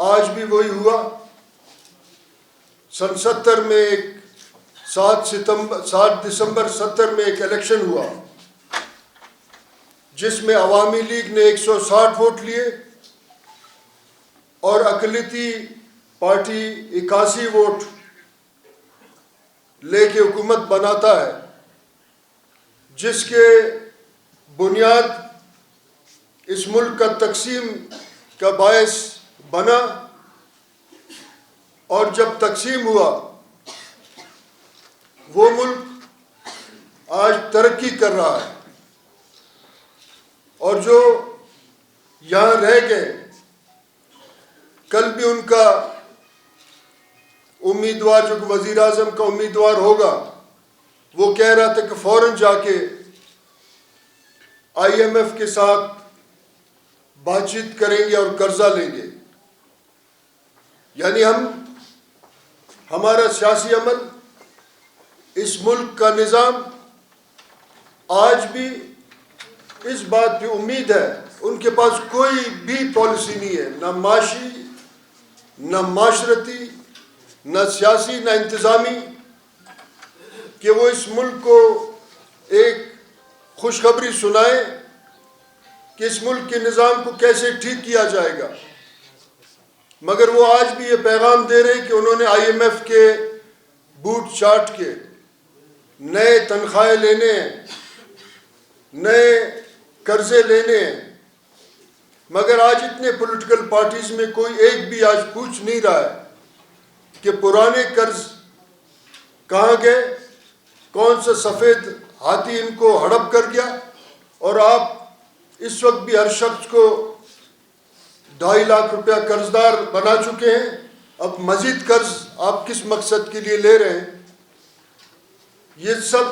آج بھی وہی ہوا۔ سن 70 میں 7 دسمبر 70 میں ایک الیکشن ہوا جس میں عوامی لیگ نے 160 ووٹ لیے اور اقلیتی پارٹی 81 ووٹ لے کے حکومت بناتا ہے، جس کے بنیاد اس ملک کا تقسیم کا باعث بنا، اور جب تقسیم ہوا وہ ملک آج ترقی کر رہا ہے، اور جو یہاں رہ گئے کل بھی ان کا امیدوار جو کہ وزیر اعظم کا امیدوار ہوگا وہ کہہ رہا تھا کہ فوراً جا کے IMF کے ساتھ بات چیت کریں گے اور قرضہ لیں گے۔ یعنی ہمارا سیاسی عمل، اس ملک کا نظام آج بھی اس بات پہ امید ہے، ان کے پاس کوئی بھی پالیسی نہیں ہے، نہ معاشی، نہ معاشرتی، نہ سیاسی، نہ انتظامی، کہ وہ اس ملک کو ایک خوشخبری سنائے کہ اس ملک کے نظام کو کیسے ٹھیک کیا جائے گا۔ مگر وہ آج بھی یہ پیغام دے رہے کہ انہوں نے IMF کے بوٹ چاٹ کے نئے تنخواہیں لینے ہیں، نئے قرضے لینے ہیں، مگر آج اتنے پولیٹیکل پارٹیز میں کوئی ایک بھی آج پوچھ نہیں رہا ہے کہ پرانے قرض کہاں گئے، کون سا سفید ہاتھی ان کو ہڑپ کر گیا، اور آپ اس وقت بھی ہر شخص کو 2.5 لاکھ روپیہ قرض دار بنا چکے ہیں۔ اب مزید قرض آپ کس مقصد کے لیے لے رہے ہیں؟ یہ سب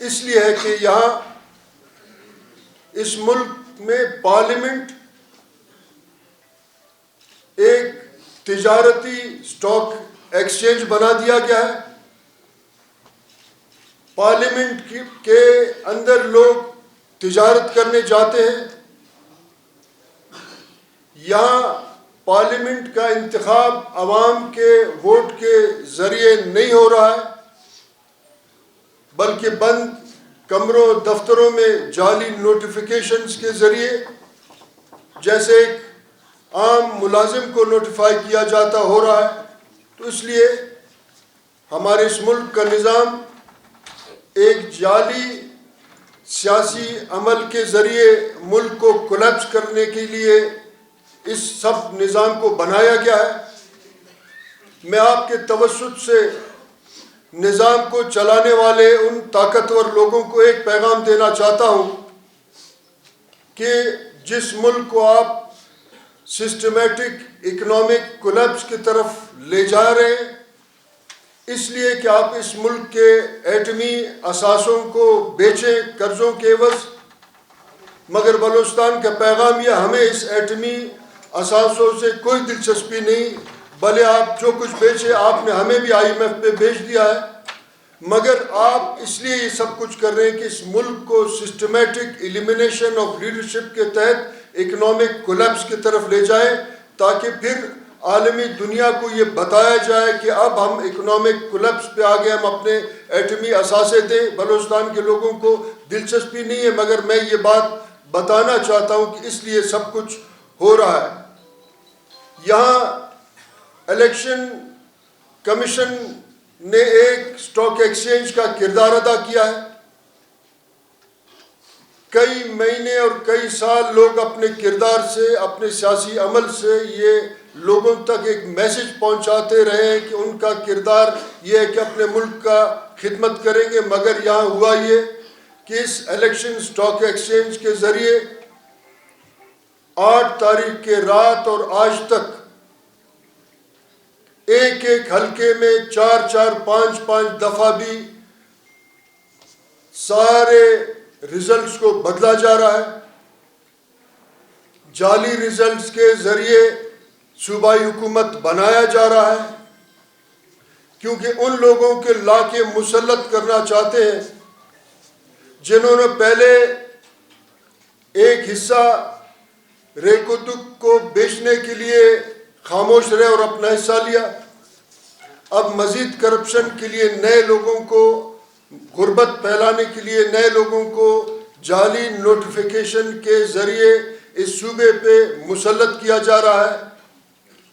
اس لیے ہے کہ یہاں اس ملک میں پارلیمنٹ ایک تجارتی اسٹاک ایکسچینج بنا دیا گیا ہے۔ پارلیمنٹ کے اندر لوگ تجارت کرنے جاتے ہیں۔ یہاں پارلیمنٹ کا انتخاب عوام کے ووٹ کے ذریعے نہیں ہو رہا ہے، بلکہ بند کمروں دفتروں میں جعلی نوٹیفیکیشنز کے ذریعے، جیسے ایک عام ملازم کو نوٹیفائی کیا جاتا ہو رہا ہے۔ تو اس لیے ہمارے اس ملک کا نظام ایک جعلی سیاسی عمل کے ذریعے ملک کو کولیپس کرنے کے لیے اس سب نظام کو بنایا گیا ہے۔ میں آپ کے توسط سے نظام کو چلانے والے ان طاقتور لوگوں کو ایک پیغام دینا چاہتا ہوں کہ جس ملک کو آپ سسٹمیٹک اکنامک کولیپس کی طرف لے جا رہے ہیں، اس لیے کہ آپ اس ملک کے ایٹمی اثاثوں کو بیچیں قرضوں کے عوض، مگر بلوچستان کا پیغام یہ، ہمیں اس ایٹمی اثاثوں سے کوئی دلچسپی نہیں، بھلے آپ جو کچھ بیچے، آپ نے ہمیں بھی IMF پہ بیچ دیا ہے، مگر آپ اس لیے یہ سب کچھ کر رہے ہیں کہ اس ملک کو سسٹمیٹک ایلیمینیشن آف لیڈرشپ کے تحت اکنامک کولیپس کی طرف لے جائیں، تاکہ پھر عالمی دنیا کو یہ بتایا جائے کہ اب ہم اکنامک کولیپس پہ آگے ہم اپنے ایٹمی اثاثے دیں۔ بلوچستان کے لوگوں کو دلچسپی نہیں ہے، مگر میں یہ بات بتانا چاہتا ہوں کہ اس لیے سب کچھ ہو رہا ہے۔ یہاں الیکشن کمیشن نے ایک اسٹاک ایکسچینج کا کردار ادا کیا ہے۔ کئی مہینے اور کئی سال لوگ اپنے کردار سے، اپنے سیاسی عمل سے یہ لوگوں تک ایک میسج پہنچاتے رہے ہیں کہ ان کا کردار یہ ہے کہ اپنے ملک کا خدمت کریں گے، مگر یہاں ہوا یہ کہ اس الیکشن اسٹاک ایکسچینج کے ذریعے 8 تاریخ کے رات اور آج تک ایک ایک حلقے میں 4 5 دفعہ بھی سارے ریزلٹس کو بدلا جا رہا ہے۔ جعلی ریزلٹس کے ذریعے صوبائی حکومت بنایا جا رہا ہے، کیونکہ ان لوگوں کے لا کے مسلط کرنا چاہتے ہیں جنہوں نے پہلے ایک حصہ ریکوتک کو بیچنے کے لیے خاموش رہے اور اپنا حصہ لیا. اب مزید کرپشن کے لیے نئے لوگوں کو، غربت پھیلانے کے لیے نئے لوگوں کو جعلی نوٹیفیکیشن کے ذریعے اس صوبے پہ مسلط کیا جا رہا ہے،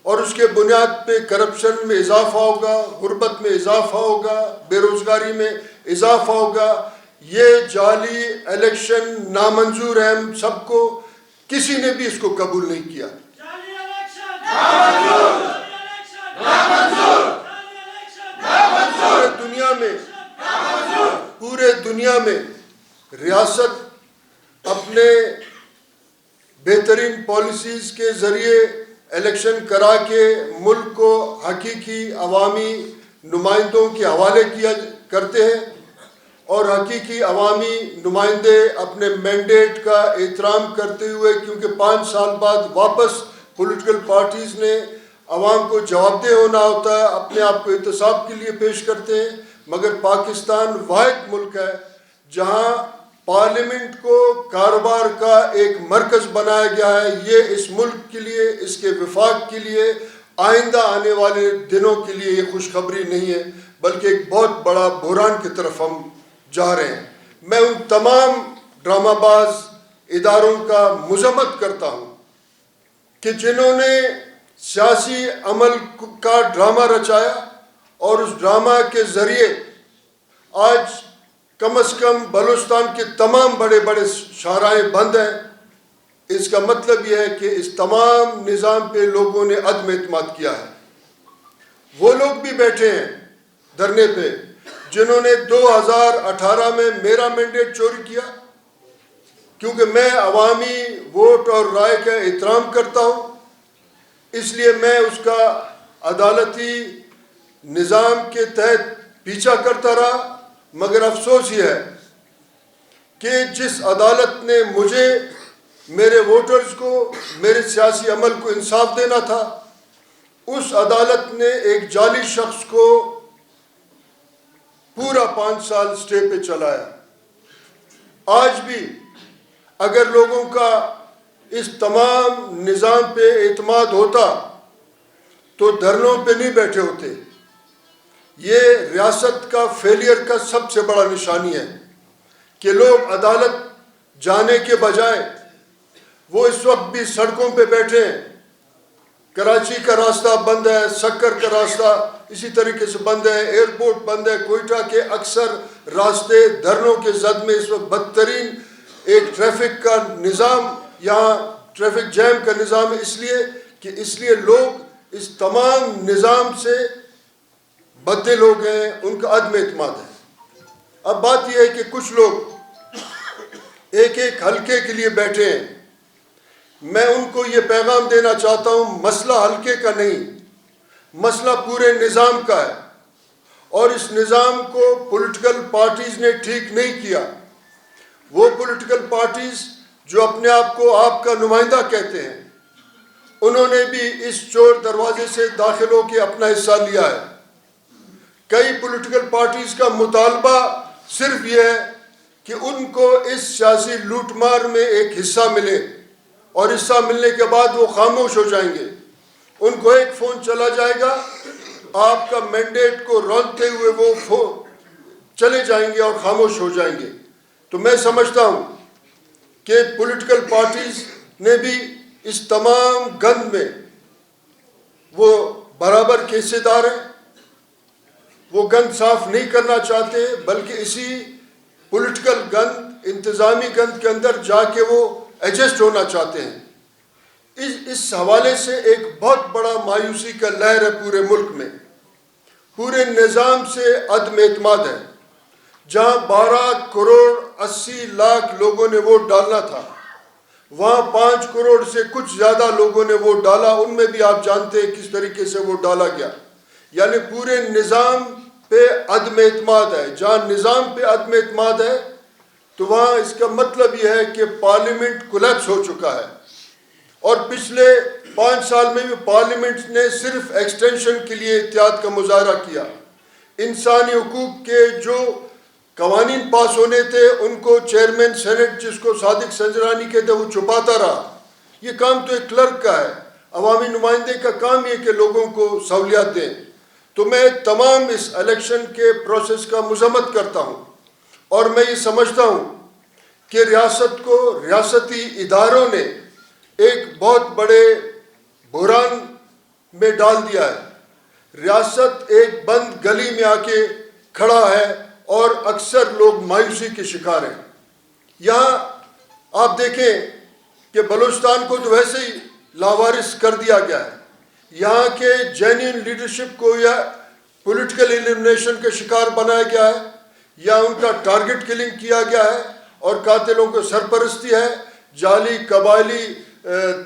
اور اس کے بنیاد پہ کرپشن میں اضافہ ہوگا، غربت میں اضافہ ہوگا، بے روزگاری میں اضافہ ہوگا. یہ جعلی الیکشن نامنظور ہے ہم سب کو، کسی نے بھی اس کو قبول نہیں کیا. پورے دنیا میں ریاست اپنے بہترین پالیسیز کے ذریعے الیکشن کرا کے ملک کو حقیقی عوامی نمائندوں کے حوالے کیا کرتے ہیں، اور حقیقی عوامی نمائندے اپنے مینڈیٹ کا احترام کرتے ہوئے، کیونکہ 5 سال بعد واپس پولیٹیکل پارٹیز نے عوام کو جواب دہ ہونا ہوتا ہے، اپنے آپ کو احتساب کے لیے پیش کرتے ہیں. مگر پاکستان واحد ملک ہے جہاں پارلیمنٹ کو کاروبار کا ایک مرکز بنایا گیا ہے. یہ اس ملک کے لیے، اس کے وفاق کے لیے، آئندہ آنے والے دنوں کے لیے یہ خوشخبری نہیں ہے، بلکہ ایک بہت بڑا بحران کی طرف ہم جا رہے ہیں. میں ان تمام ڈرامہ باز اداروں کا مذمت کرتا ہوں کہ جنہوں نے سیاسی عمل کا ڈرامہ رچایا، اور اس ڈرامہ کے ذریعے آج کم از کم بلوچستان کے تمام بڑے بڑے شاہراہیں بند ہیں. اس کا مطلب یہ ہے کہ اس تمام نظام پہ لوگوں نے عدم اعتماد کیا ہے. وہ لوگ بھی بیٹھے ہیں دھرنے پہ جنہوں نے 2018 میں میرا مینڈیٹ چوری کیا، کیونکہ میں عوامی ووٹ اور رائے کا احترام کرتا ہوں، اس لیے میں اس کا عدالتی نظام کے تحت پیچھا کرتا رہا. مگر افسوس یہ ہے کہ جس عدالت نے مجھے، میرے ووٹرز کو، میرے سیاسی عمل کو انصاف دینا تھا، اس عدالت نے ایک جعلی شخص کو پورا 5 سال سٹے پہ چلایا. آج بھی اگر لوگوں کا اس تمام نظام پہ اعتماد ہوتا تو دھرنوں پہ نہیں بیٹھے ہوتے. یہ ریاست کا فیلئر کا سب سے بڑا نشانی ہے کہ لوگ عدالت جانے کے بجائے وہ اس وقت بھی سڑکوں پہ بیٹھے ہیں. کراچی کا راستہ بند ہے، سکر کا راستہ اسی طریقے سے بند ہے، ایئرپورٹ بند ہے، کوئٹہ کے اکثر راستے دھرنوں کے زد میں اس وقت بدترین ایک ٹریفک کا نظام، یہاں ٹریفک جیم کا نظام ہے، اس لیے لوگ اس تمام نظام سے بدے لوگ ہیں، ان کا عدم اعتماد ہے. اب بات یہ ہے کہ کچھ لوگ ایک ایک حلقے کے لیے بیٹھے ہیں. میں ان کو یہ پیغام دینا چاہتا ہوں، مسئلہ حلقے کا نہیں، مسئلہ پورے نظام کا ہے، اور اس نظام کو پولیٹیکل پارٹیز نے ٹھیک نہیں کیا. وہ پولیٹیکل پارٹیز جو اپنے آپ کو آپ کا نمائندہ کہتے ہیں، انہوں نے بھی اس چور دروازے سے داخل ہو کے اپنا حصہ لیا ہے. کئی پولیٹیکل پارٹیز کا مطالبہ صرف یہ ہے کہ ان کو اس سیاسی لوٹ مار میں ایک حصہ ملے، اور حصہ ملنے کے بعد وہ خاموش ہو جائیں گے. ان کو ایک فون چلا جائے گا، آپ کا مینڈیٹ کو رونتے ہوئے وہ چلے جائیں گے اور خاموش ہو جائیں گے. تو میں سمجھتا ہوں کہ پولیٹیکل پارٹیز نے بھی اس تمام گند میں وہ برابر کے حصے دار ہیں. وہ گند صاف نہیں کرنا چاہتے، بلکہ اسی پولیٹیکل گند، انتظامی گند کے اندر جا کے وہ ایڈجسٹ ہونا چاہتے ہیں. اس حوالے سے ایک بہت بڑا مایوسی کا لہر ہے پورے ملک میں. پورے نظام سے عدم اعتماد ہے. جہاں 12 کروڑ 80 لاکھ لوگوں نے ووٹ ڈالنا تھا، وہاں 5 کروڑ سے کچھ زیادہ لوگوں نے ووٹ ڈالا. ان میں بھی آپ جانتے ہیں کس طریقے سے ووٹ ڈالا گیا. یعنی پورے نظام پہ عدم اعتماد ہے. جہاں نظام پہ عدم اعتماد ہے تو وہاں اس کا مطلب یہ ہے کہ پارلیمنٹ کولیپس ہو چکا ہے. اور پچھلے 5 سال میں بھی پارلیمنٹ نے صرف ایکسٹینشن کے لیے اتحاد کا مظاہرہ کیا. انسانی حقوق کے جو قوانین پاس ہونے تھے ان کو چیئرمین سینٹ، جس کو صادق سنجرانی کہتے، وہ چھپاتا رہا. یہ کام تو ایک کلرک کا ہے، عوامی نمائندے کا کام یہ کہ لوگوں کو سہولیات دیں. تو میں تمام اس الیکشن کے پروسیس کا مذمت کرتا ہوں، اور میں یہ سمجھتا ہوں کہ ریاست کو، ریاستی اداروں نے ایک بہت بڑے بحران میں ڈال دیا ہے. ریاست ایک بند گلی میں آ کے کھڑا ہے اور اکثر لوگ مایوسی کے شکار ہیں. یہاں آپ دیکھیں کہ بلوچستان کو تو ویسے ہی لاوارث کر دیا گیا ہے. یہاں کے جینیئن لیڈرشپ کو یا پولیٹیکل ایلیمنیشن کا شکار بنایا گیا ہے، یا ان کا ٹارگٹ کلنگ کیا گیا ہے، اور قاتلوں کو سرپرستی ہے. جعلی قبائلی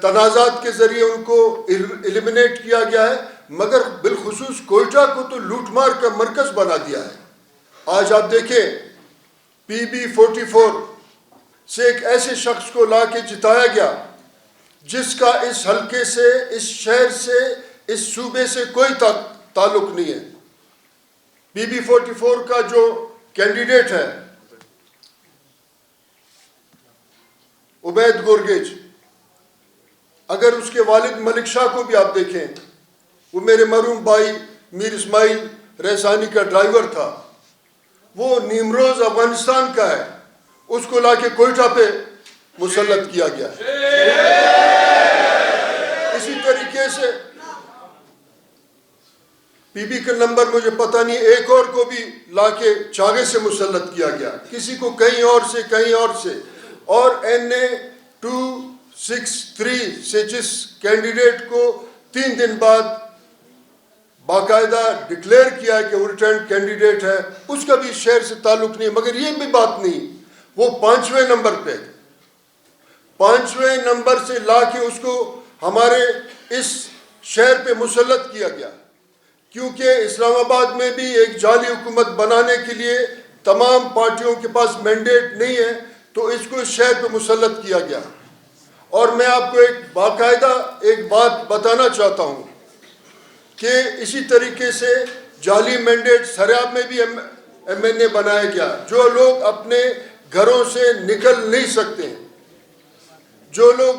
تنازعات کے ذریعے ان کو ایلیمنیٹ کیا گیا ہے، مگر بالخصوص کوئٹہ کو تو لوٹ مار کا مرکز بنا دیا ہے. آج آپ دیکھیں PB44 سے ایک ایسے شخص کو لا کے جتایا گیا جس کا اس حلقے سے، اس شہر سے، اس صوبے سے کوئی تعلق نہیں ہے. PB44 کا جو کینڈیڈیٹ ہے عبید گورگیج، اگر اس کے والد ملک شاہ کو بھی آپ دیکھیں، وہ میرے مرحوم بھائی میر اسماعیل ریحسانی کا ڈرائیور تھا، وہ نیمروز افغانستان کا ہے، اس کو لا کے کوئٹہ پہ مسلط کیا گیا. اسی طریقے سے PB کا نمبر مجھے پتہ نہیں، ایک اور کو بھی لا کے چاغے سے مسلط کیا گیا، کسی کو کہیں اور سے، کہیں اور سے. اور NA 263 سے جس کینڈیڈیٹ کو 3 دن بعد باقاعدہ ڈکلیئر کیا کہ وہ ریٹرنڈ کینڈیڈیٹ ہے، اس کا بھی شہر سے تعلق نہیں. مگر یہ بھی بات نہیں، وہ 5ویں نمبر پہ، 5ویں نمبر سے لا کے اس کو ہمارے اس شہر پہ مسلط کیا گیا. کیونکہ اسلام آباد میں بھی ایک جعلی حکومت بنانے کے لیے تمام پارٹیوں کے پاس مینڈیٹ نہیں ہے، تو اس کو اس شہر پہ مسلط کیا گیا. اور میں آپ کو ایک باقاعدہ ایک بات بتانا چاہتا ہوں کہ اسی طریقے سے جعلی مینڈیٹ سریاب میں بھی MNA بنایا گیا. جو لوگ اپنے گھروں سے نکل نہیں سکتے، جو لوگ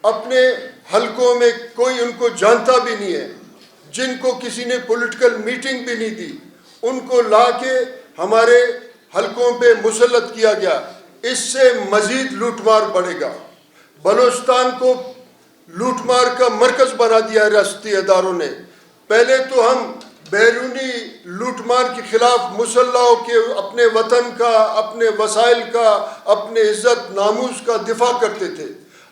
اپنے حلقوں میں کوئی ان کو جانتا بھی نہیں ہے، جن کو کسی نے پولیٹیکل میٹنگ بھی نہیں دی، ان کو لا کے ہمارے حلقوں پہ مسلط کیا گیا. اس سے مزید لوٹ مار بڑھے گا. بلوچستان کو لوٹ مار کا مرکز بنا دیا ریاستی اداروں نے. پہلے تو ہم بیرونی لوٹ مار کے خلاف مسلح ہو کے اپنے وطن کا، اپنے وسائل کا، اپنے عزت ناموس کا دفاع کرتے تھے.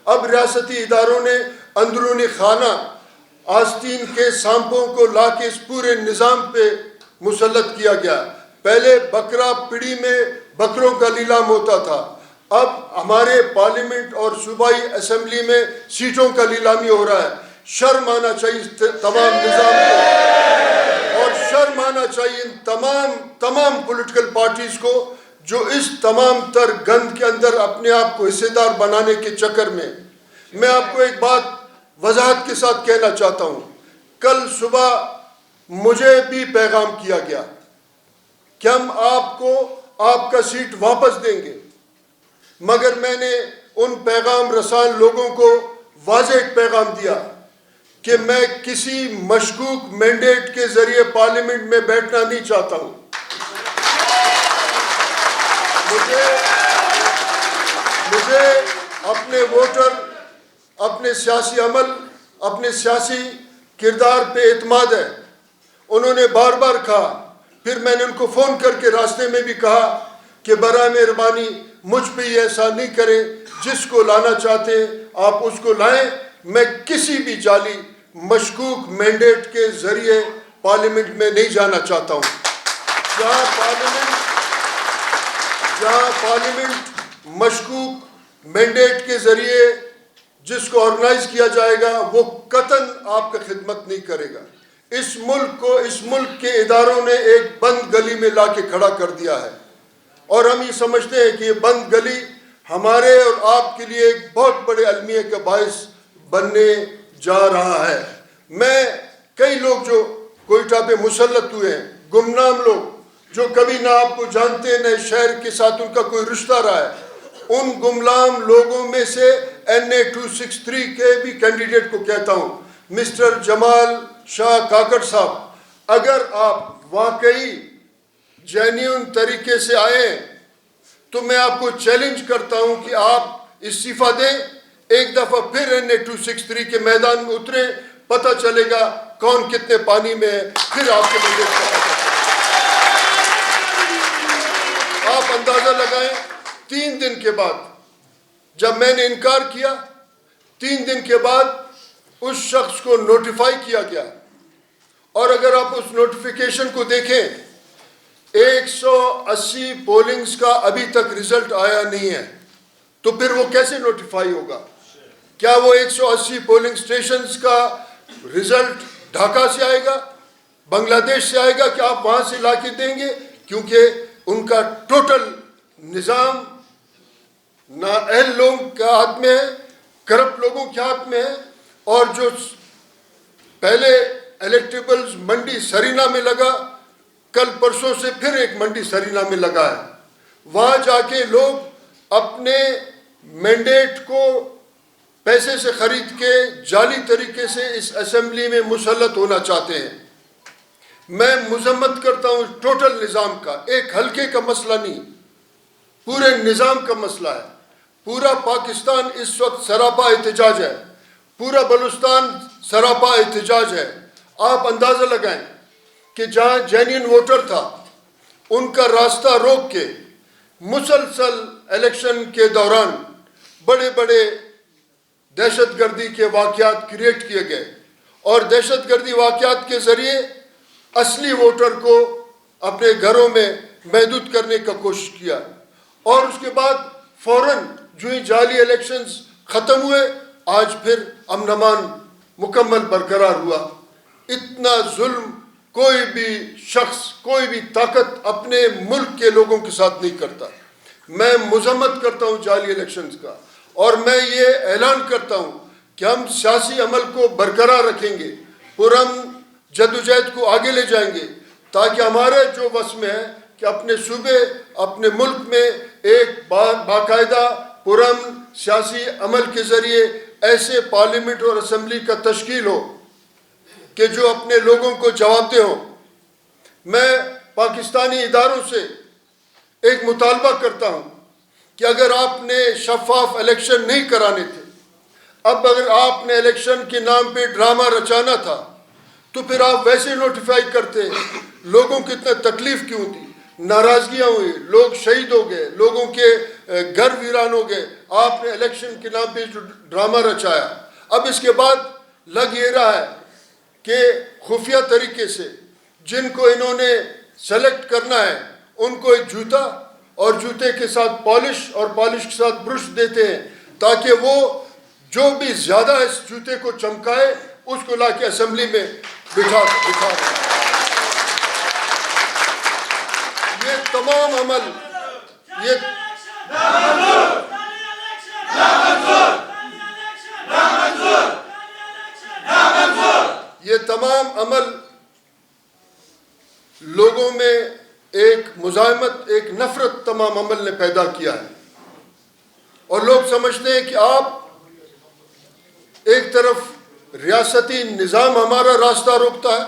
اب ریاستی اداروں نے اندرونی خانہ آستین کے سانپوں کو لا کے اس پورے نظام پہ مسلط کیا گیا. پہلے بکرا پڑی میں بکروں کا لیلام ہوتا تھا، اب ہمارے پارلیمنٹ اور صوبائی اسمبلی میں سیٹوں کا لیلامی ہو رہا ہے. شرم آنا چاہیے تمام نظام کو، اور شرم آنا چاہیے ان تمام پولیٹیکل پارٹیز کو جو اس تمام تر گند کے اندر اپنے آپ کو حصے دار بنانے کے چکر میں. میں آپ کو ایک بات وضاحت کے ساتھ کہنا چاہتا ہوں. کل صبح مجھے بھی پیغام کیا گیا کہ ہم آپ کو آپ کا سیٹ واپس دیں گے، مگر میں نے ان پیغام رسان لوگوں کو واضح ایک پیغام دیا کہ میں کسی مشکوک مینڈیٹ کے ذریعے پارلیمنٹ میں بیٹھنا نہیں چاہتا ہوں. مجھے اپنے ووٹر، اپنے سیاسی عمل، اپنے سیاسی کردار پہ اعتماد ہے. انہوں نے بار بار کہا، پھر میں نے ان کو فون کر کے راستے میں بھی کہا کہ برائے مہربانی مجھ پہ یہ ایسا نہیں کریں، جس کو لانا چاہتے ہیں آپ اس کو لائیں. میں کسی بھی جعلی مشکوک مینڈیٹ کے ذریعے پارلیمنٹ میں نہیں جانا چاہتا ہوں. جہاں پارلیمنٹ مشکوک مینڈیٹ کے ذریعے جس کو آرگنائز کیا جائے گا وہ قطعاً آپ کا خدمت نہیں کرے گا. اس ملک کے اداروں نے ایک بند گلی میں لا کے کھڑا کر دیا ہے، اور ہم یہ سمجھتے ہیں کہ یہ بند گلی ہمارے اور آپ کے لیے ایک بہت بڑے المیہ کا باعث بننے جا رہا ہے. میں کئی لوگ جو کوئٹہ پہ مسلط ہوئے ہیں، گمنام لوگ جو کبھی نہ آپ کو جانتے نہ شہر کے ساتھ ان کا کوئی رشتہ رہا ہے، ان گمنام لوگوں میں سے NA263 کے بھی کینڈیڈیٹ کو کہتا ہوں, مسٹر جمال شاہ کاکڑ صاحب, اگر آپ واقعی جینیون طریقے سے آئے تو میں آپ کو چیلنج کرتا ہوں کہ آپ استعفیٰ دیں, ایک دفعہ پھر NA263 کے میدان میں اتریں, پتہ چلے گا کون کتنے پانی میں ہے, پھر آپ کے مندر کا پتہ چلے گا. آپ اندازہ لگائیں, 3 دن کے بعد جب میں نے انکار کیا, 3 دن کے بعد اس شخص کو نوٹیفائی کیا گیا, اور اگر آپ اس نوٹیفیکیشن کو دیکھیں 180 پولنگز کا ابھی تک رزلٹ آیا نہیں ہے, تو پھر وہ کیسے نوٹیفائی ہوگا؟ کیا وہ 180 پولنگ سٹیشنز کا رزلٹ ڈھاکہ سے آئے گا, بنگلہ دیش سے آئے گا, کہ آپ وہاں سے لا کے دیں گے؟ کیونکہ ان کا ٹوٹل نظام نااہل لوگوں کے ہاتھ میں ہے, کرپٹ لوگوں کے ہاتھ میں ہے. اور جو پہلے الیکٹیبلز منڈی سرینا میں لگا, کل پرسوں سے پھر ایک منڈی سرینا میں لگا ہے, وہاں جا کے لوگ اپنے مینڈیٹ کو پیسے سے خرید کے جعلی طریقے سے اس اسمبلی میں مسلط ہونا چاہتے ہیں. میں مذمت کرتا ہوں ٹوٹل نظام کا, ایک حلقے کا مسئلہ نہیں, پورے نظام کا مسئلہ ہے. پورا پاکستان اس وقت سراپا احتجاج ہے, پورا بلوچستان سراپا احتجاج ہے. آپ اندازہ لگائیں کہ جہاں جینین ووٹر تھا ان کا راستہ روک کے مسلسل الیکشن کے دوران بڑے بڑے دہشت گردی کے واقعات کریٹ کیے گئے, اور دہشت گردی واقعات کے ذریعے اصلی ووٹر کو اپنے گھروں میں محدود کرنے کا کوشش کیا. اور اس کے بعد فوراً جو ہی جعلی الیکشنز ختم ہوئے, آج پھر امن امان مکمل برقرار ہوا. اتنا ظلم کوئی بھی شخص, کوئی بھی طاقت اپنے ملک کے لوگوں کے ساتھ نہیں کرتا. میں مذمت کرتا ہوں جعلی الیکشنز کا, اور میں یہ اعلان کرتا ہوں کہ ہم سیاسی عمل کو برقرار رکھیں گے, پرامن جدوجہد کو آگے لے جائیں گے, تاکہ ہمارے جو وس میں ہے کہ اپنے صوبے, اپنے ملک میں ایک باقاعدہ پرامن سیاسی عمل کے ذریعے ایسے پارلیمنٹ اور اسمبلی کا تشکیل ہو کہ جو اپنے لوگوں کو جواب دہ ہوں. میں پاکستانی اداروں سے ایک مطالبہ کرتا ہوں کہ اگر آپ نے شفاف الیکشن نہیں کرانے تھے, اب اگر آپ نے الیکشن کے نام پہ ڈرامہ رچانا تھا, تو پھر آپ ویسے نوٹیفائی کرتے. لوگوں کو اتنا تکلیف کیوں تھی, ناراضگیاں ہوئی, لوگ شہید ہو گئے, لوگوں کے گھر ویران ہو گئے. آپ نے الیکشن کے نام پہ جو ڈرامہ رچایا, اب اس کے بعد لگ یہ رہا ہے کہ خفیہ طریقے سے جن کو انہوں نے سلیکٹ کرنا ہے ان کو ایک جوتا اور جوتے کے ساتھ پالش اور پالش کے ساتھ برش دیتے ہیں, تاکہ وہ جو بھی زیادہ اس جوتے کو چمکائے اس کو لا کے اسمبلی میں بٹھا یہ تمام عمل یہ تمام عمل لوگوں میں ایک مزاحمت, ایک نفرت تمام عمل نے پیدا کیا ہے. اور لوگ سمجھتے ہیں کہ آپ ایک طرف ریاستی نظام ہمارا راستہ روکتا ہے,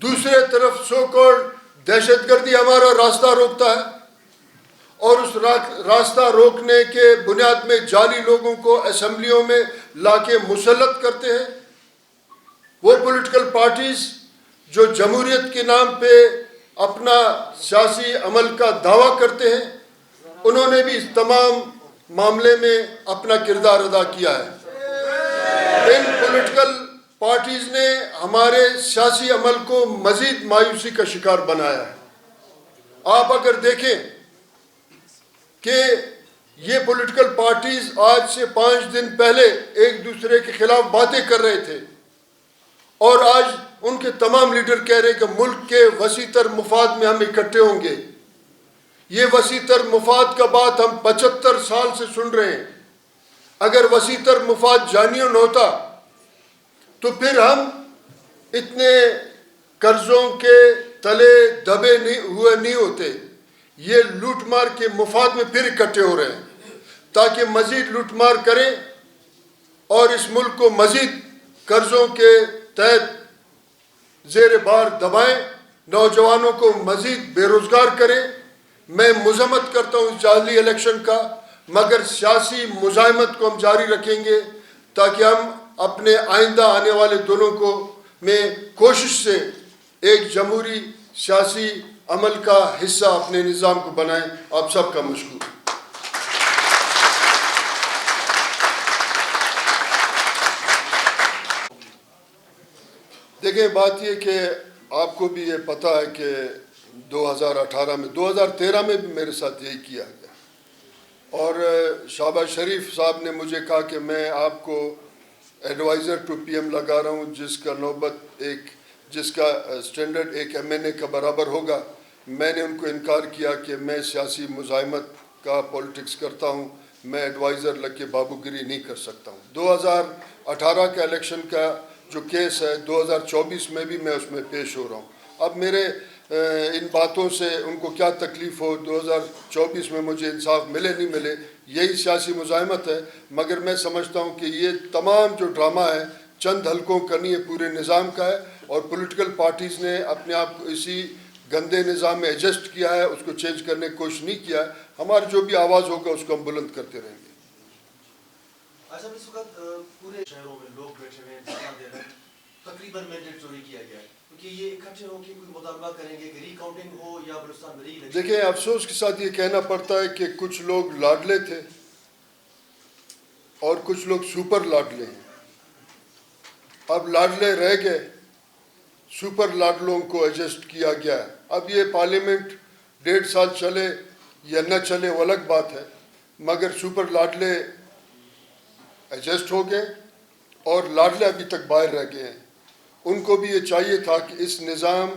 دوسرے طرف سو کالڈ دہشت گردی ہمارا راستہ روکتا ہے, اور اس راستہ روکنے کے بنیاد میں جعلی لوگوں کو اسمبلیوں میں لا کے مسلط کرتے ہیں. وہ پولیٹیکل پارٹیز جو جمہوریت کے نام پہ اپنا سیاسی عمل کا دعویٰ کرتے ہیں, انہوں نے بھی اس تمام معاملے میں اپنا کردار ادا کیا ہے. ان پولیٹیکل پارٹیز نے ہمارے سیاسی عمل کو مزید مایوسی کا شکار بنایا ہے. آپ اگر دیکھیں کہ یہ پولیٹیکل پارٹیز آج سے 5 دن پہلے ایک دوسرے کے خلاف باتیں کر رہے تھے, اور آج ان کے تمام لیڈر کہہ رہے کہ ملک کے وسیع تر مفاد میں ہم اکٹھے ہوں گے. یہ وسیع تر مفاد کا بات ہم 75 سال سے سن رہے ہیں. اگر وسیع تر مفاد جانیون ہوتا تو پھر ہم اتنے قرضوں کے تلے دبے نہیں ہوتے. یہ لوٹ مار کے مفاد میں پھر اکٹھے ہو رہے ہیں. تاکہ مزید لوٹ مار کریں اور اس ملک کو مزید قرضوں کے تحت زیر بار دبائیں، نوجوانوں کو مزید بے روزگار کریں۔ میں مذمت کرتا ہوں اس جعلی الیکشن کا، مگر سیاسی مزاحمت کو ہم جاری رکھیں گے تاکہ ہم اپنے آئندہ آنے والے دنوں کو میں کوشش سے ایک جمہوری سیاسی عمل کا حصہ اپنے نظام کو بنائیں۔ آپ سب کا مشکور۔ دیکھیں، بات یہ کہ آپ کو بھی یہ پتہ ہے کہ 2018 میں 2013 میں بھی میرے ساتھ یہی کیا گیا، اور شہباز شریف صاحب نے مجھے کہا کہ میں آپ کو ایڈوائزر ٹو پی ایم لگا رہا ہوں، جس کا سٹینڈرڈ ایک ایم این اے کا برابر ہوگا۔ میں نے ان کو انکار کیا کہ میں سیاسی مزاحمت کا پولیٹکس کرتا ہوں، میں ایڈوائزر لگ کے بابو گری نہیں کر سکتا ہوں۔ 2018 کا الیکشن کا جو کیس ہے، 2024 میں بھی میں اس میں پیش ہو رہا ہوں۔ اب میرے ان باتوں سے ان کو کیا تکلیف ہو، 2024 میں مجھے انصاف ملے نہیں ملے، یہی سیاسی مزاحمت ہے، مگر میں سمجھتا ہوں کہ یہ تمام جو ڈرامہ ہے چند حلقوں کا نہیں ہے، پورے نظام کا ہے، اور پولیٹیکل پارٹیز نے اپنے آپ کو اسی گندے نظام میں ایڈجسٹ کیا ہے، اس کو چینج کرنے کی کوشش نہیں کیا ہے۔ ہماری جو بھی آواز ہوگا اس کو ہم بلند کرتے رہیں گے۔ اچھا، اس وقت پورے شہروں میں لوگ بیٹھے ہوئے ہیں، دھرنا دے رہے ہیں، تقریباً مینڈیٹ چوری کیا گیا ہے، کیونکہ یہ اکٹھے ہو کے کوئی مطالبہ کریں گے کہ ری کاؤنٹنگ ہو یا بلوچستان میں ری الیکشن۔ دیکھیں، افسوس کے ساتھ یہ کہنا پڑتا ہے کہ کچھ لوگ لاڈلے تھے اور کچھ لوگ سپر لاڈلے ہیں۔ اب لاڈلے رہ گئے، سپر لاڈلوں کو ایڈجسٹ کیا گیا ہے۔ اب یہ پارلیمنٹ 1.5 سال چلے یا نہ چلے وہ الگ بات ہے، مگر سپر لاڈلے ایڈجسٹ ہو گئے اور لاڈلے ابھی تک باہر رہ گئے ہیں۔ ان کو بھی یہ چاہیے تھا کہ اس نظام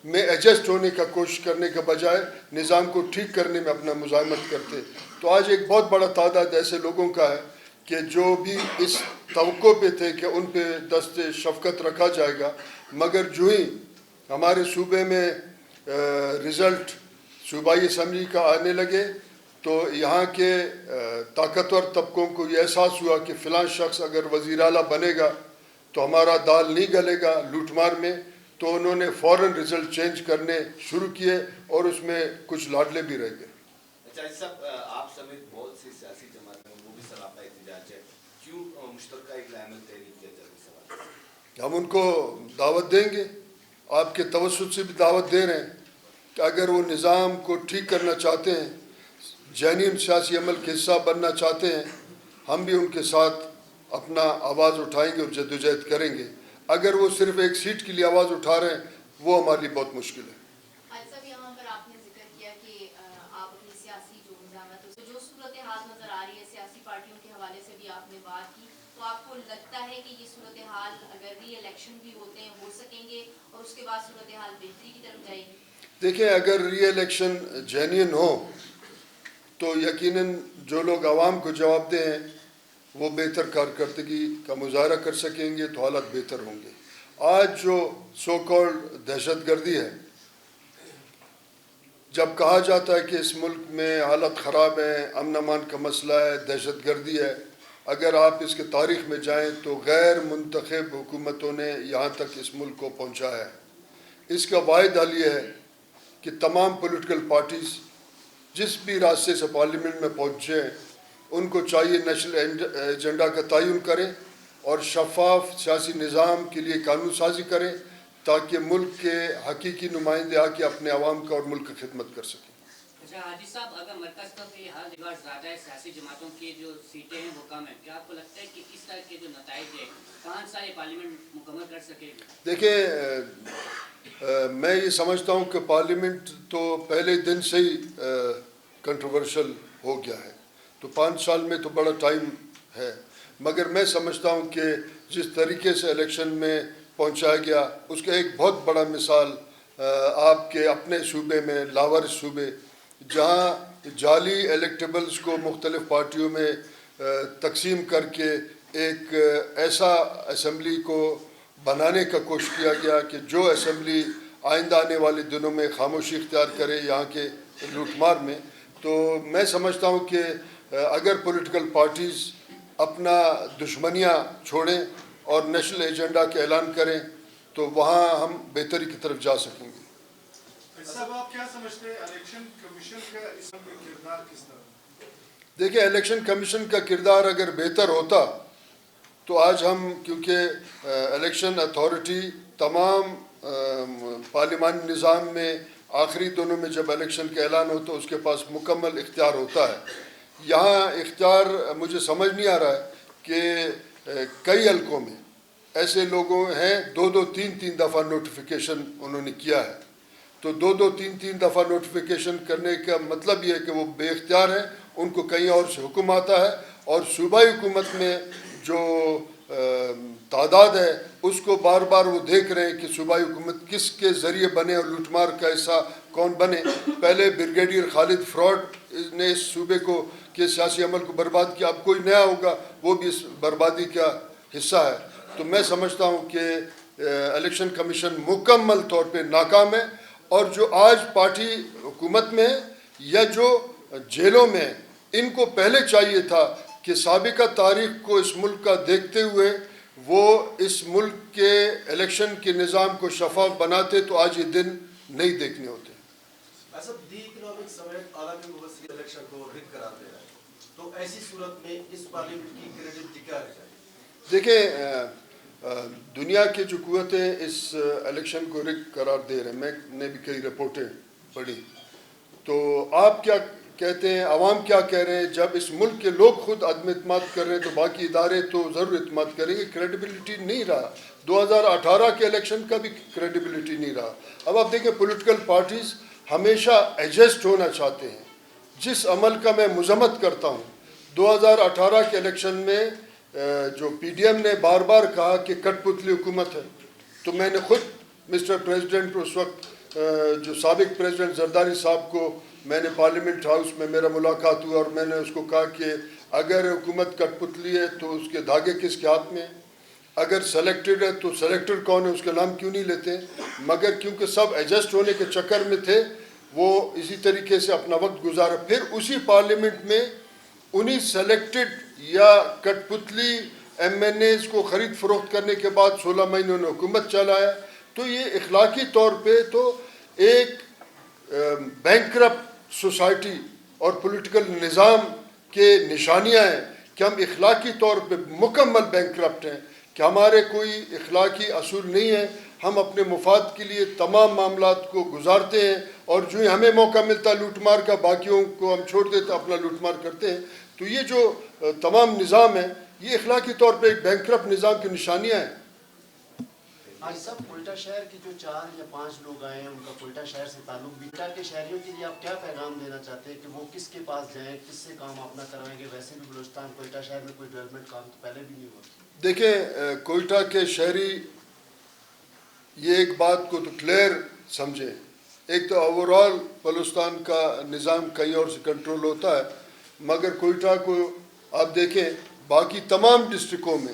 میں ایڈجسٹ ہونے کا کوشش کرنے کے بجائے نظام کو ٹھیک کرنے میں اپنا مزاحمت کرتے۔ تو آج ایک بہت بڑا تعداد ایسے لوگوں کا ہے کہ جو بھی اس توقع پہ تھے کہ ان پہ دست شفقت رکھا جائے گا، مگر جو ہی ہمارے صوبے میں رزلٹ صوبائی اسمبلی کا آنے لگے تو یہاں کے طاقتور طبقوں کو یہ احساس ہوا کہ فلاں شخص اگر وزیر اعلیٰ بنے گا تو ہمارا دال نہیں گلے گا لوٹ مار میں، تو انہوں نے فوراً رزلٹ چینج کرنے شروع کیے اور اس میں کچھ لاڈلے بھی رہ گئے۔ اچھا صاحب، آپ سمیت بہت سی سیاسی جماعتیں ہیں، وہ بھی سراپا احتجاج ہے، کیوں مشترکہ اقدام عمل تحریک کیا جائے؟ سوال ہم ان کو دعوت دیں گے، آپ کے توسط سے بھی دعوت دے رہے ہیں کہ اگر وہ نظام کو ٹھیک کرنا چاہتے ہیں، جینین سیاسی عمل کے حصہ بننا چاہتے ہیں، ہم بھی ان کے ساتھ اپنا آواز اٹھائیں گے اور جدوجہد کریں گے۔ اگر وہ صرف ایک سیٹ کے لیے آواز اٹھا رہے ہیں وہ ہمارے لیے بہت مشکل ہے۔ صاحب، یہاں پر آپ نے ذکر کیا کہ آپ اپنی سیاسی جو مزاحمت، جو صورتحال نظر آ رہی ہے، سیاسی پارٹیوں کے حوالے سے بھی آپ نے بات کی، تو آپ کو لگتا ہے کہ یہ صورتحال اگر ری الیکشن بھی ہوتے ہیں ہو سکیں گے اور اس کے بعد صورتحال بہتری کی طرف جائے گی؟ دیکھیں، اگر ری الیکشن جینین ہو تو یقیناً جو لوگ عوام کو جواب دیں وہ بہتر کارکردگی کا مظاہرہ کر سکیں گے، تو حالات بہتر ہوں گے۔ آج جو سو کالڈ دہشت گردی ہے، جب کہا جاتا ہے کہ اس ملک میں حالت خراب ہے، امن امان کا مسئلہ ہے، دہشت گردی ہے، اگر آپ اس کے تاریخ میں جائیں تو غیر منتخب حکومتوں نے یہاں تک اس ملک کو پہنچایا ہے۔ اس کا واحد حل یہ ہے کہ تمام پولیٹیکل پارٹیز جس بھی راستے سے پارلیمنٹ میں پہنچے ہیں ان کو چاہیے نیشنل ایجنڈا کا تعین کریں اور شفاف سیاسی نظام کے لیے قانون سازی کریں تاکہ ملک کے حقیقی نمائندے آ کے اپنے عوام کا اور ملک کی خدمت کر سکیں۔ اچھا حاجی صاحب، اگر مرکز کا کوئی حال بگاڑ زیادہ ہے، سیاسی جماعتوں کی جو سیٹیں ہیں وہ کم ہیں، کیا آپ کو لگتا ہے کہ اس طرح کے جو نتائج ہیں 5 سال یہ پارلیمنٹ مکمل کر سکے گی؟ دیکھیں، میں یہ سمجھتا ہوں کہ پارلیمنٹ تو پہلے دن سے ہی کنٹروورشل ہو گیا ہے، تو 5 سال میں تو بڑا ٹائم ہے، مگر میں سمجھتا ہوں کہ جس طریقے سے الیکشن میں پہنچایا گیا اس کا ایک بہت بڑا مثال آپ کے اپنے صوبے میں لاور صوبے، جہاں جعلی الیکٹیبلز کو مختلف پارٹیوں میں تقسیم کر کے ایک ایسا اسمبلی کو بنانے کا کوشش کیا گیا کہ جو اسمبلی آئندہ آنے والے دنوں میں خاموشی اختیار کرے یہاں کے لوٹ مار میں۔ تو میں سمجھتا ہوں کہ اگر پولیٹیکل پارٹیز اپنا دشمنیاں چھوڑیں اور نیشنل ایجنڈا کے اعلان کریں تو وہاں ہم بہتری کی طرف جا سکیں گے. صاحب آپ کیا سمجھتے ہیں الیکشن کمیشن کا اس میں کردار کس طرح؟ دیکھیں الیکشن کمیشن کا کردار اگر بہتر ہوتا تو آج ہم کیونکہ الیکشن اتھارٹی تمام پارلیمانی نظام میں آخری دنوں میں جب الیکشن کا اعلان ہوتا ہے اس کے پاس مکمل اختیار ہوتا ہے. یہاں اختیار مجھے سمجھ نہیں آ رہا ہے کہ کئی حلقوں میں ایسے لوگوں ہیں 2-3 دفعہ نوٹیفیکیشن انہوں نے کیا ہے. تو 2-3 دفعہ نوٹیفیکیشن کرنے کا مطلب یہ ہے کہ وہ بے اختیار ہیں, ان کو کہیں اور سے حکم آتا ہے, اور صوبائی حکومت میں جو تعداد ہے اس کو بار بار وہ دیکھ رہے ہیں کہ صوبائی حکومت کس کے ذریعے بنے اور لوٹ مار کا حصہ کون بنے. پہلے بریگیڈیئر خالد فراڈ نے اس صوبے کو کے سیاسی عمل کو برباد کیا, اب کوئی نیا ہوگا وہ بھی اس بربادی کا حصہ ہے. تو میں سمجھتا ہوں کہ الیکشن کمیشن مکمل طور پہ ناکام ہے, اور جو آج پارٹی حکومت میں ہے یا جو جیلوں میں ان کو پہلے چاہیے تھا کہ سابقہ تاریخ کو اس ملک کا دیکھتے ہوئے وہ اس ملک کے الیکشن کے نظام کو شفاف بناتے تو آج یہ دن نہیں دیکھنے ہوتے. ایسا دی اکنامک سمیٹ عالمی مبصر الیکشن کو رد قرار دے رہا ہے, تو ایسی صورت میں اس پارلیمنٹ کی کریڈیبلٹی کیا رہ جائے گی؟ دیکھیں دنیا کی جو قوتیں اس الیکشن کو رد قرار دے رہے ہیں, میں نے بھی کئی رپورٹیں پڑھی, تو آپ کیا کہتے ہیں, عوام کیا کہہ رہے ہیں؟ جب اس ملک کے لوگ خود عدم اعتماد کر رہے ہیں تو باقی ادارے تو ضرور اعتماد کریں گے. کریڈیبلٹی نہیں رہا, 2018 کے الیکشن کا بھی کریڈیبلٹی نہیں رہا. اب آپ دیکھیں پولیٹیکل پارٹیز ہمیشہ ایڈجسٹ ہونا چاہتے ہیں. جس عمل کا میں مذمت کرتا ہوں, 2018 کے الیکشن میں جو پی ڈی ایم نے بار بار کہا کہ کٹ پتلی حکومت ہے, تو میں نے خود مسٹر پریزیڈنٹ اس وقت جو سابق پریزیڈنٹ زرداری صاحب کو میں نے پارلیمنٹ ہاؤس میں میرا ملاقات ہوا, اور میں نے اس کو کہا کہ اگر حکومت کٹ پتلی ہے تو اس کے دھاگے کس کے ہاتھ میں ہیں, اگر سلیکٹڈ ہے تو سلیکٹڈ کون ہے, اس کا نام کیوں نہیں لیتے. مگر کیونکہ سب ایڈجسٹ ہونے کے چکر میں تھے وہ اسی طریقے سے اپنا وقت گزارا. پھر اسی پارلیمنٹ میں انہی سلیکٹڈ یا کٹ پتلی ایم این ایز کو خرید فروخت کرنے کے بعد 16 مہینوں نے حکومت چلایا. تو یہ اخلاقی طور پہ تو ایک بینکرپٹ سوسائٹی اور پولیٹیکل نظام کے نشانیاں ہیں کہ ہم اخلاقی طور پہ مکمل بینکرپٹ ہیں, کہ ہمارے کوئی اخلاقی اصول نہیں ہے, ہم اپنے مفاد کے لیے تمام معاملات کو گزارتے ہیں, اور جو ہی ہمیں موقع ملتا لوٹ مار کا باقیوں کو ہم چھوڑ دیتے اپنا لوٹ مار کرتے ہیں. تو یہ جو تمام نظام ہے یہ اخلاقی طور پہ ایک بینکرپٹ نظام کی نشانیاں ہیں. آج سب کوئٹہ شہر کے جو 4 یا 5 لوگ آئے ہیں ان کا کوئٹہ شہر سے تعلق بھی, کوئٹہ کے شہریوں کے لیے آپ کیا پیغام دینا چاہتے ہیں کہ وہ کس کے پاس جائیں, کس سے کام اپنا کروائیں گے؟ ویسے بھی بلوچستان کوئٹہ شہر میں کوئی ڈیولپمنٹ کام تو پہلے بھی نہیں ہوا. دیکھیں کوئٹہ کے شہری یہ ایک بات کو تو کلیئر سمجھیں, ایک تو اوورال بلوچستان کا نظام کہیں اور سے کنٹرول ہوتا ہے, مگر کوئٹہ کو آپ دیکھیں باقی تمام ڈسٹرکوں میں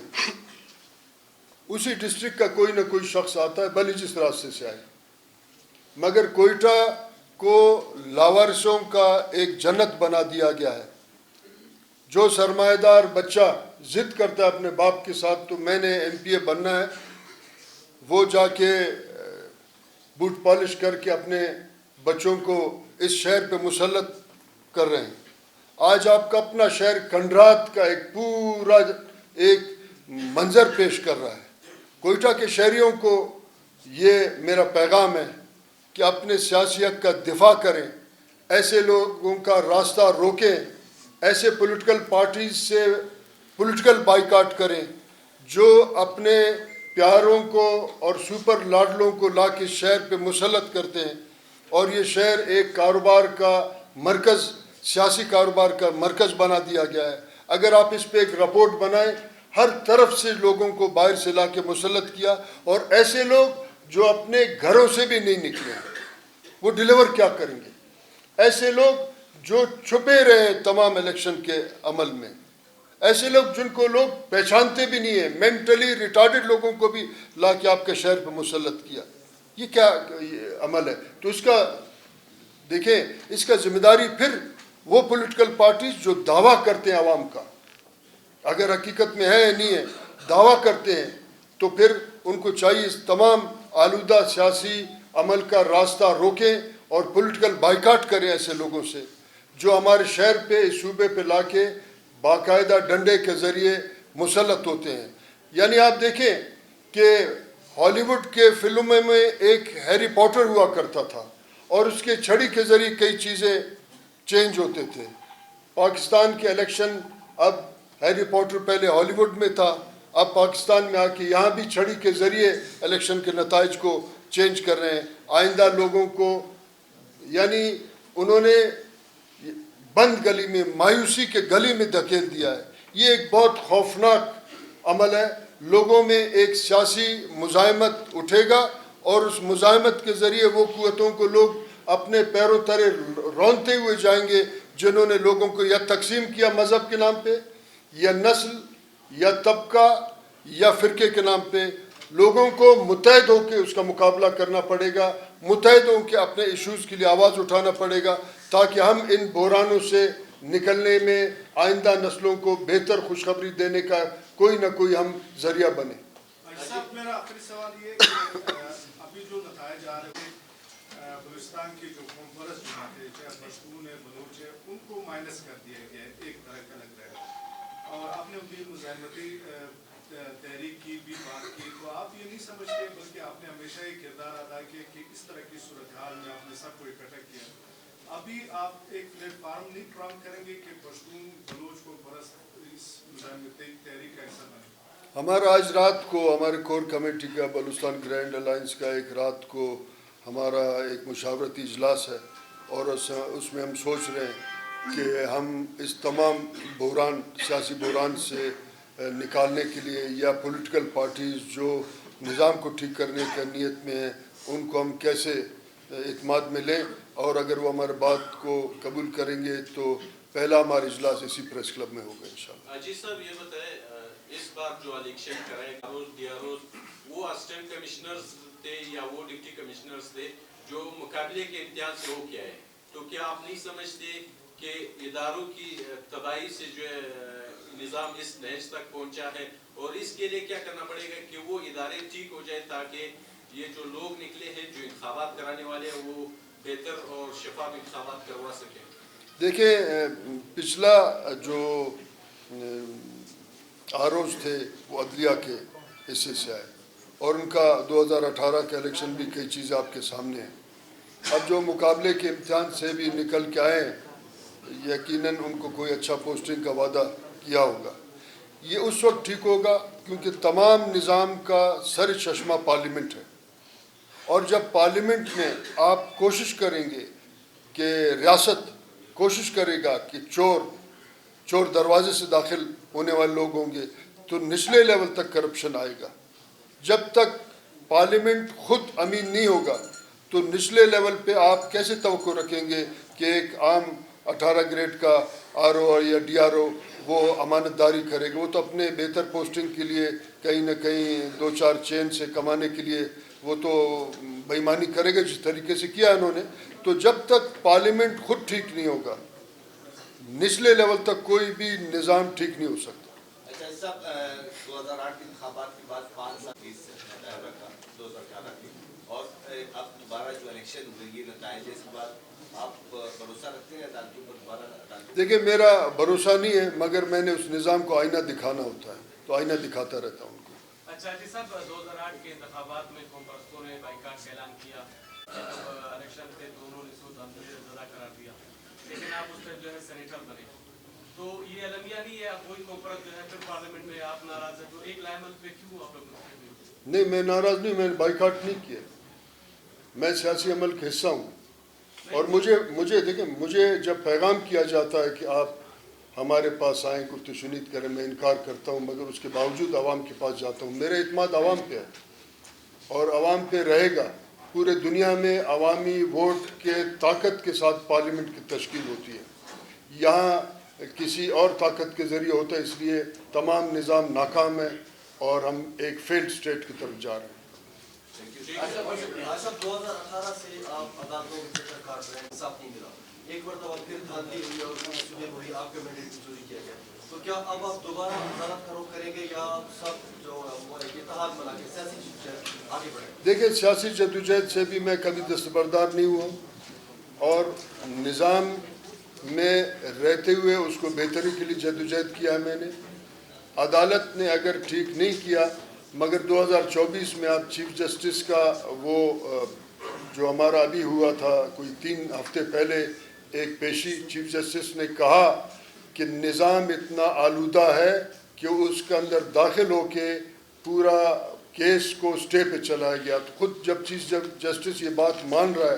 اسی ڈسٹرکٹ کا کوئی نہ کوئی شخص آتا ہے بھلے جس راستے سے آئے, مگر کوئٹہ کو لاوارثوں کا ایک جنت بنا دیا گیا ہے. جو سرمایہ دار بچہ ضد کرتا ہے اپنے باپ کے ساتھ تو میں نے ایم پی اے بننا ہے, وہ جا کے بوٹ پالش کر کے اپنے بچوں کو اس شہر پہ مسلط کر رہے ہیں. آج آپ کا اپنا شہر کنڈرات کا ایک پورا ایک منظر پیش کر رہا ہے. کوئٹہ کے شہریوں کو یہ میرا پیغام ہے کہ اپنے سیاسی حق کا دفاع کریں, ایسے لوگوں کا راستہ روکیں, ایسے پولیٹیکل پارٹیز سے پولیٹیکل بائیکاٹ کریں جو اپنے پیاروں کو اور سپر لاڈلوں کو لا کے شہر پہ مسلط کرتے ہیں. اور یہ شہر ایک کاروبار کا مرکز, سیاسی کاروبار کا مرکز بنا دیا گیا ہے. اگر آپ اس پہ ایک رپورٹ بنائیں, ہر طرف سے لوگوں کو باہر سے لا کے مسلط کیا, اور ایسے لوگ جو اپنے گھروں سے بھی نہیں نکلے وہ ڈیلیور کیا کریں گے. ایسے لوگ جو چھپے رہے تمام الیکشن کے عمل میں, ایسے لوگ جن کو لوگ پہچانتے بھی نہیں ہیں, مینٹلی ریٹارڈڈ لوگوں کو بھی لا کے آپ کے شہر پہ مسلط کیا. یہ کیا عمل ہے؟ تو اس کا دیکھیں, اس کا ذمہ داری پھر وہ پولیٹیکل پارٹیز جو دعویٰ کرتے ہیں عوام کا، اگر حقیقت میں ہے یا نہیں ہے، دعویٰ کرتے ہیں، تو پھر ان کو چاہیے اس تمام آلودہ سیاسی عمل کا راستہ روکیں اور پولیٹیکل بائیکاٹ کریں ایسے لوگوں سے جو ہمارے شہر پہ، اس صوبے پہ لا کے باقاعدہ ڈنڈے کے ذریعے مسلط ہوتے ہیں۔ یعنی آپ دیکھیں کہ ہالی ووڈ کے فلموں میں ایک ہیری پوٹر ہوا کرتا تھا اور اس کے چھڑی کے ذریعے کئی چیزیں چینج ہوتے تھے۔ پاکستان کے الیکشن، اب ہیری پوٹر پہلے ہالی ووڈ میں تھا، اب پاکستان میں آ کے یہاں بھی چھڑی کے ذریعے الیکشن کے نتائج کو چینج کر رہے ہیں۔ آئندہ لوگوں کو، یعنی انہوں نے بند گلی میں، مایوسی کے گلی میں دھکیل دیا ہے۔ یہ ایک بہت خوفناک عمل ہے۔ لوگوں میں ایک سیاسی مزاحمت اٹھے گا اور اس مزاحمت کے ذریعے وہ قوتوں کو لوگ اپنے پیروں تلے رونتے ہوئے جائیں گے جنہوں نے لوگوں کو یا تقسیم کیا مذہب کے نام پہ، یا نسل، یا طبقہ، یا فرقے کے نام پہ۔ لوگوں کو متحد ہو کے اس کا مقابلہ کرنا پڑے گا، متحد ہو کے اپنے ایشوز کے لیے آواز اٹھانا پڑے گا تاکہ ہم ان بحرانوں سے نکلنے میں آئندہ نسلوں کو بہتر خوشخبری دینے کا کوئی نہ کوئی ہم ذریعہ بنے۔ صاحب میرا آخری سوال یہ ہے کہ ابھی جو نتائج آ رہے ہیں بلوچستان کی جو قوم پرست جماعتیں، چاہے پشتون ہے، بلوچ ہے، ان کو مائنس کر دیا گیا ہے، ایک طرح کا لگ رہا ہے، اور آپ نے بھی مزاحمتی تحریک کی بھی بات کی، تو آپ یہ نہیں سمجھتے، بلکہ آپ نے ہمیشہ یہ کردار ادا کیا کہ اس طرح کی صورتحال میں آپ نے سب کو اکٹھا کیا، ابھی آپ ایک پلیٹ فارم نہیں فراہم کریں گے کہ پشتون بلوچ کو پرست اس مزاحمتی تحریک کا حصہ بنے؟ ہمارا آج رات کو ہمارے کور کمیٹی کا، بلوچستان گرینڈ الائنس کا، ایک رات کو ہمارا ایک مشاورتی اجلاس ہے اور اس میں ہم سوچ رہے ہیں کہ ہم اس تمام بحران، سیاسی بحران سے نکالنے کے لیے، یا پولیٹیکل پارٹیز جو نظام کو ٹھیک کرنے کا نیت میں ہیں ان کو ہم کیسے اعتماد میں لیں، اور اگر وہ ہمارے بات کو قبول کریں گے تو پہلا ہمارا اجلاس اسی پریس کلب میں ہوگا انشاءاللہ۔ جی صاحب یہ بتائیں، اس بار جو الیکشن کرائے ڈیاروز، وہ اسسٹنٹ کمشنرز تھے یا وہ ڈپٹی کمشنرز تھے جو مقابلے کے امتحان سے ہو کے آئے، تو کیا آپ نہیں سمجھتے کہ اداروں کی تباہی سے جو ہے نظام اس نہج تک پہنچا ہے، اور اس کے لیے کیا کرنا پڑے گا کہ وہ ادارے ٹھیک ہو جائے تاکہ یہ جو لوگ نکلے ہیں، جو انتخابات کرانے والے ہیں، وہ بہتر اور شفاف انتخابات کروا سکیں؟ دیکھیں، پچھلا جو آروز تھے وہ عدلیہ کے حصے سے آئے اور ان کا 2018 کا الیکشن بھی کئی چیزیں آپ کے سامنے ہیں۔ اب جو مقابلے کے امتحان سے بھی نکل کے آئے ہیں، یقیناً ان کو کوئی اچھا پوسٹنگ کا وعدہ کیا ہوگا۔ یہ اس وقت ٹھیک ہوگا کیونکہ تمام نظام کا سر چشمہ پارلیمنٹ ہے، اور جب پارلیمنٹ میں آپ کوشش کریں گے کہ ریاست کوشش کرے گا کہ چور دروازے سے داخل ہونے والے لوگ ہوں گے تو نچلے لیول تک کرپشن آئے گا۔ جب تک پارلیمنٹ خود امین نہیں ہوگا تو نچلے لیول پہ آپ کیسے توقع رکھیں گے کہ ایک عام 18 گریڈ کا آر او یا ڈی آر او وہ امانت داری کرے گا؟ وہ تو اپنے بہتر پوسٹنگ کے لیے کہیں نہ کہیں 2-4 چین سے کمانے کے لیے وہ تو بےایمانی کرے گا، جس طریقے سے کیا انہوں نے۔ تو جب تک پارلیمنٹ خود ٹھیک نہیں ہوگا، نچلے لیول تک کوئی بھی نظام ٹھیک نہیں ہو سکتا۔ اچھا صاحب، 2008 کے انتخابات کے بعد 5 سال 2018 کی، اور اب دوبارہ جو الیکشن ہوئے، یہ نتائج اس کے بعد آپ بھروسہ رکھتے ہیں عدالتوں پر دوبارہ؟ دیکھیں، میرا بھروسہ نہیں ہے، مگر میں نے اس نظام کو آئینہ دکھانا ہوتا ہے تو آئینہ دکھاتا رہتا ہوں۔ اچھا جی صاحب، 2008 کے انتخابات میں قوم پرستوں نے بائیکاٹ کا اعلان کیا، الیکشن تھے تو انہوں نے اس کو زدہ قرار دیا، لیکن آپ اس پہ جو ہے سینیٹر بنے، تو یہ المیہ نہیں ہے؟ اب وہی قوم پرست جو ہے پھر پارلیمنٹ میں آپ ناراض ہیں، تو ایک لائمل پہ کیوں آپ لوگ نہیں، میں ناراض نہیں، میں نے بائیکاٹ نہیں کیا، میں سیاسی عمل کا حصہ ہوں، اور مجھے دیکھیں، مجھے جب پیغام کیا جاتا ہے کہ آپ ہمارے پاس آئیں، گفت و شنید کریں، میں انکار کرتا ہوں، مگر اس کے باوجود عوام کے پاس جاتا ہوں۔ میرا اعتماد عوام پہ ہے اور عوام پہ رہے گا۔ پورے دنیا میں عوامی ووٹ کے طاقت کے ساتھ پارلیمنٹ کی تشکیل ہوتی ہے، یہاں کسی اور طاقت کے ذریعے ہوتا ہے، اس لیے تمام نظام ناکام ہے اور ہم ایک فیلڈ اسٹیٹ کی طرف جا رہے ہیں۔ آج 2018 سے آپ عدالتوں میں کر رہے ہیں، انصاف نہیں ملا، ایک مرتبہ پھر دھاندلی ہوئی اور صبح وہی آپ کے مینڈیٹ کو چوری کیا گیا. تو کیا اب آپ دوبارہ عدالت کا رخ کریں گے یا سب جو اتحاد بنا کے سیاسی جدوجہد آگے بڑھیں گے؟ دیکھیں سیاسی جدوجہد سے بھی میں کبھی دستبردار نہیں ہوا اور نظام میں رہتے ہوئے اس کو بہتری کے لیے جدوجہد کیا ہے میں نے. عدالت نے اگر ٹھیک نہیں کیا مگر 2024 میں آپ چیف جسٹس کا وہ جو ہمارا ابھی ہوا تھا کوئی 3 ہفتے پہلے ایک پیشی چیف جسٹس نے کہا کہ نظام اتنا آلودہ ہے کہ اس کے اندر داخل ہو کے پورا کیس کو اسٹے پہ چلایا گیا. تو خود جب چیف جسٹس یہ بات مان رہا ہے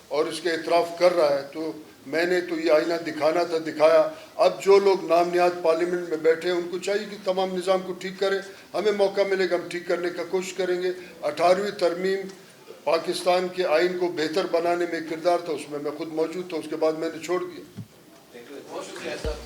اور اس کا اعتراف کر رہا ہے تو میں نے تو یہ آئینہ دکھانا تھا دکھایا. اب جو لوگ نام نہاد پارلیمنٹ میں بیٹھے ہیں ان کو چاہیے کہ تمام نظام کو ٹھیک کرے. ہمیں موقع ملے گا ہم ٹھیک کرنے کا کوشش کریں گے. 18ویں ترمیم پاکستان کے آئین کو بہتر بنانے میں کردار تھا, اس میں خود موجود تھا, اس کے بعد میں نے چھوڑ دیا. بہت شکریہ صاحب.